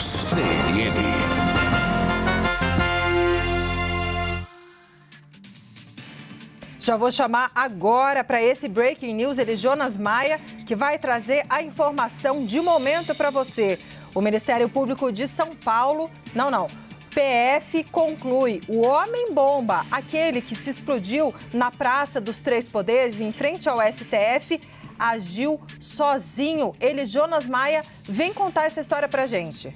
News CNN. Já vou chamar agora para esse Breaking News ele, Jonas Maia, que vai trazer a informação de momento para você. O Ministério Público de São Paulo, PF conclui: o homem-bomba, aquele que se explodiu na Praça dos Três Poderes, em frente ao STF, agiu sozinho. Ele, Jonas Maia, vem contar essa história pra gente.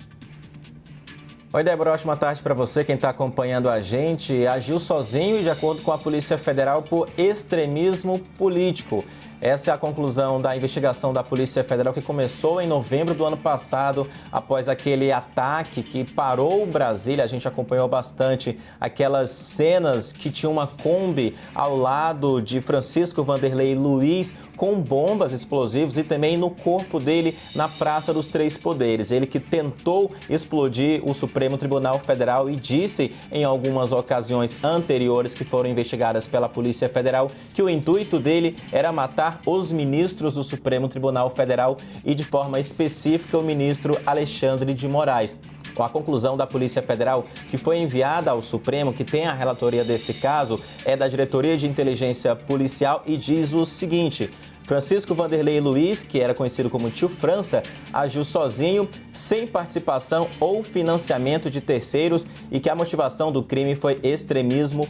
Oi, Débora, ótima tarde para você, quem está acompanhando a gente. Agiu sozinho e de acordo com a Polícia Federal por extremismo político. Essa é a conclusão da investigação da Polícia Federal que começou em novembro do ano passado, após aquele ataque que parou Brasília. A gente acompanhou bastante aquelas cenas que tinha uma Kombi ao lado de Francisco Vanderlei Luiz com bombas explosivas e também no corpo dele na Praça dos Três Poderes. Ele que tentou explodir o Supremo Tribunal Federal e disse em algumas ocasiões anteriores que foram investigadas pela Polícia Federal que o intuito dele era matar os ministros do Supremo Tribunal Federal e, de forma específica, o ministro Alexandre de Moraes. Com a conclusão da Polícia Federal, que foi enviada ao Supremo, que tem a relatoria desse caso, é da Diretoria de Inteligência Policial e diz o seguinte: Francisco Vanderlei Luiz, que era conhecido como Tio França, agiu sozinho, sem participação ou financiamento de terceiros e que a motivação do crime foi extremismo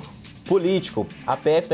político. A PF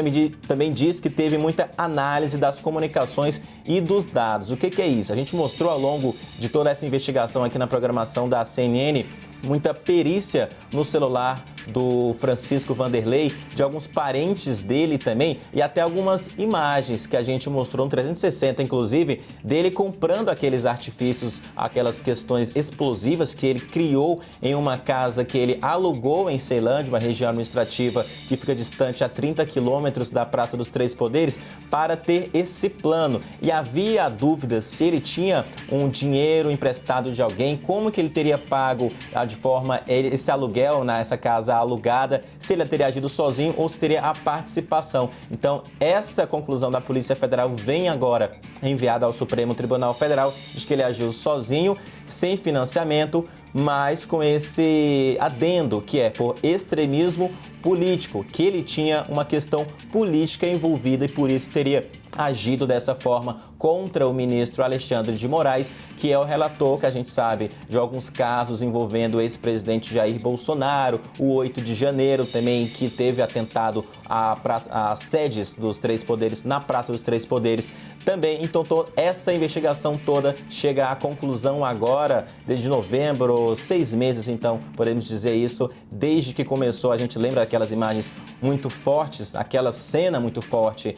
também diz que teve muita análise das comunicações e dos dados. O que é isso? A gente mostrou ao longo de toda essa investigação aqui na programação da CNN muita perícia no celular do Francisco Vanderlei, de alguns parentes dele também e até algumas imagens que a gente mostrou no 360, inclusive, dele comprando aqueles artifícios, aquelas questões explosivas que ele criou em uma casa que ele alugou em Ceilândia, uma região administrativa que fica distante a 30 quilômetros da Praça dos Três Poderes, para ter esse plano. E havia dúvida se ele tinha um dinheiro emprestado de alguém, como que ele teria pago de forma esse aluguel nessa casa alugada, se ele teria agido sozinho ou se teria a participação. Então, essa conclusão da Polícia Federal vem agora enviada ao Supremo Tribunal Federal, diz que ele agiu sozinho, sem financiamento, mas com esse adendo que é por extremismo político, que ele tinha uma questão política envolvida e por isso teria agido dessa forma contra o ministro Alexandre de Moraes, que é o relator, que a gente sabe, de alguns casos envolvendo o ex-presidente Jair Bolsonaro, o 8 de janeiro também, que teve atentado às sedes dos Três Poderes, na Praça dos Três Poderes também. Então, essa investigação toda chega à conclusão agora, desde novembro, 6 meses, então, podemos dizer isso, desde que começou. A gente lembra aquelas imagens muito fortes, aquela cena muito forte,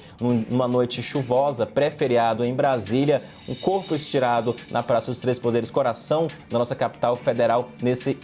numa noite chuvosa, pré-feriado em Brasília, um corpo estirado na Praça dos Três Poderes, coração da nossa capital federal, nesse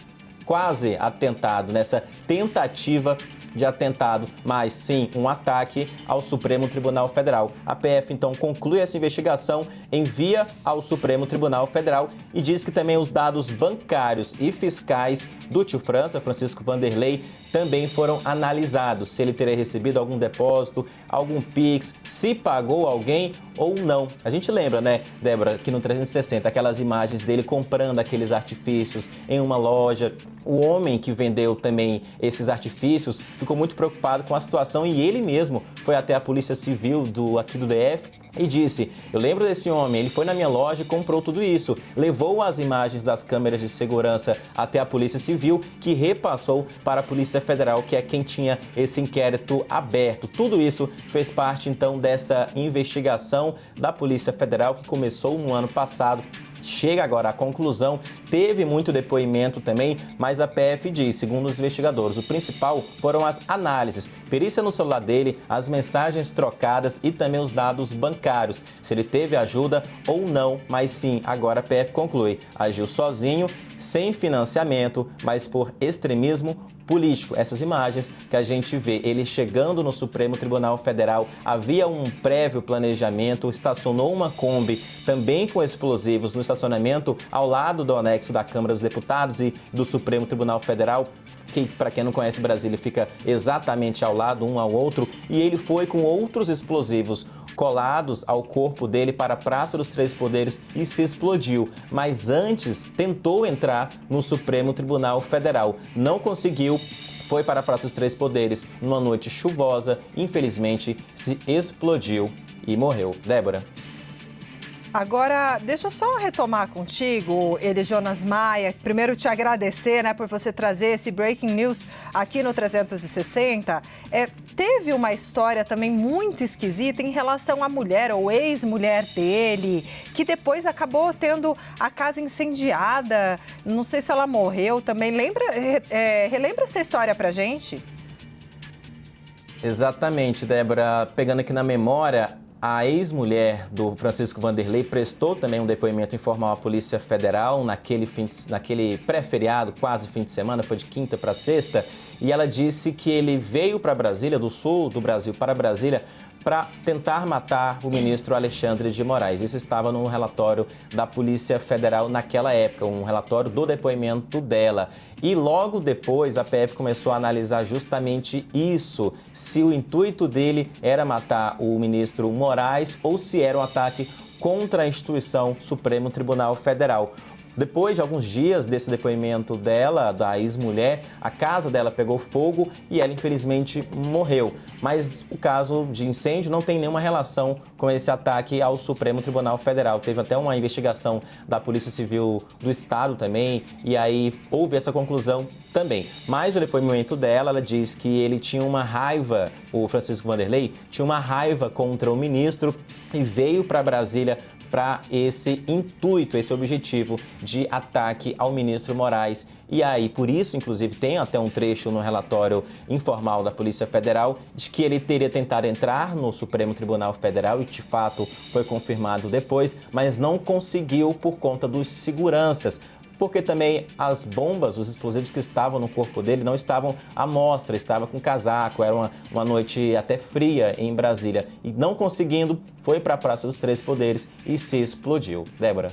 quase atentado, nessa tentativa de atentado, mas sim um ataque ao Supremo Tribunal Federal. A PF então conclui essa investigação, envia ao Supremo Tribunal Federal e diz que também os dados bancários e fiscais do Tio França, Francisco Vanderlei, também foram analisados. Se ele teria recebido algum depósito, algum Pix, se pagou alguém ou não. A gente lembra, né, Débora, que no 360, aquelas imagens dele comprando aqueles artifícios em uma loja. O homem que vendeu também esses artifícios ficou muito preocupado com a situação e ele mesmo foi até a Polícia Civil aqui do DF e disse: eu lembro desse homem, ele foi na minha loja e comprou tudo isso. Levou as imagens das câmeras de segurança até a Polícia Civil, que repassou para a Polícia Federal, que é quem tinha esse inquérito aberto. Tudo isso fez parte, então, dessa investigação da Polícia Federal, que começou no ano passado. Chega agora à conclusão, teve muito depoimento também, mas a PF diz, segundo os investigadores, o principal foram as análises, perícia no celular dele, as mensagens trocadas e também os dados bancários, se ele teve ajuda ou não, mas sim, agora a PF conclui, agiu sozinho, sem financiamento, mas por extremismo político. Essas imagens que a gente vê, ele chegando no Supremo Tribunal Federal, havia um prévio planejamento, estacionou uma Kombi também com explosivos no estacionamento ao lado do anexo da Câmara dos Deputados e do Supremo Tribunal Federal. que para quem não conhece Brasília fica exatamente ao lado, um ao outro, e ele foi com outros explosivos colados ao corpo dele para a Praça dos Três Poderes e se explodiu. Mas antes tentou entrar no Supremo Tribunal Federal. Não conseguiu, foi para a Praça dos Três Poderes numa noite chuvosa, infelizmente se explodiu e morreu. Débora. Agora, deixa eu só retomar contigo, Jonas Maia. Primeiro, te agradecer, por você trazer esse breaking news aqui no 360. Teve uma história também muito esquisita em relação à mulher ou ex-mulher dele, que depois acabou tendo a casa incendiada. Não sei se ela morreu também. Relembra essa história pra gente? Exatamente, Débora. Pegando aqui na memória, a ex-mulher do Francisco Vanderlei prestou também um depoimento informal à Polícia Federal naquele pré-feriado, quase fim de semana, foi de quinta para sexta, e ela disse que ele veio para Brasília, do sul do Brasil para Brasília, para tentar matar o ministro Alexandre de Moraes. Isso estava no relatório da Polícia Federal naquela época, um relatório do depoimento dela. E logo depois a PF começou a analisar justamente isso, se o intuito dele era matar o ministro Moraes ou se era um ataque contra a instituição Supremo Tribunal Federal. Depois de alguns dias desse depoimento dela, da ex-mulher, a casa dela pegou fogo e ela infelizmente morreu. Mas o caso de incêndio não tem nenhuma relação com esse ataque ao Supremo Tribunal Federal. Teve até uma investigação da Polícia Civil do Estado também, e aí houve essa conclusão também. Mas o depoimento dela, ela diz que ele tinha uma raiva, o Francisco Vanderlei tinha uma raiva contra o ministro e veio para Brasília para esse intuito, esse objetivo de ataque ao ministro Moraes. E aí, por isso, inclusive, tem até um trecho no relatório informal da Polícia Federal de que ele teria tentado entrar no Supremo Tribunal Federal e, de fato, foi confirmado depois, mas não conseguiu por conta dos seguranças. Porque também as bombas, os explosivos que estavam no corpo dele não estavam à mostra, estava com casaco, era uma noite até fria em Brasília. E não conseguindo, foi para a Praça dos Três Poderes e se explodiu. Débora.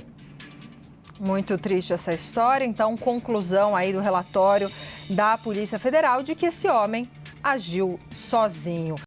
Muito triste essa história. Então, conclusão aí do relatório da Polícia Federal de que esse homem agiu sozinho.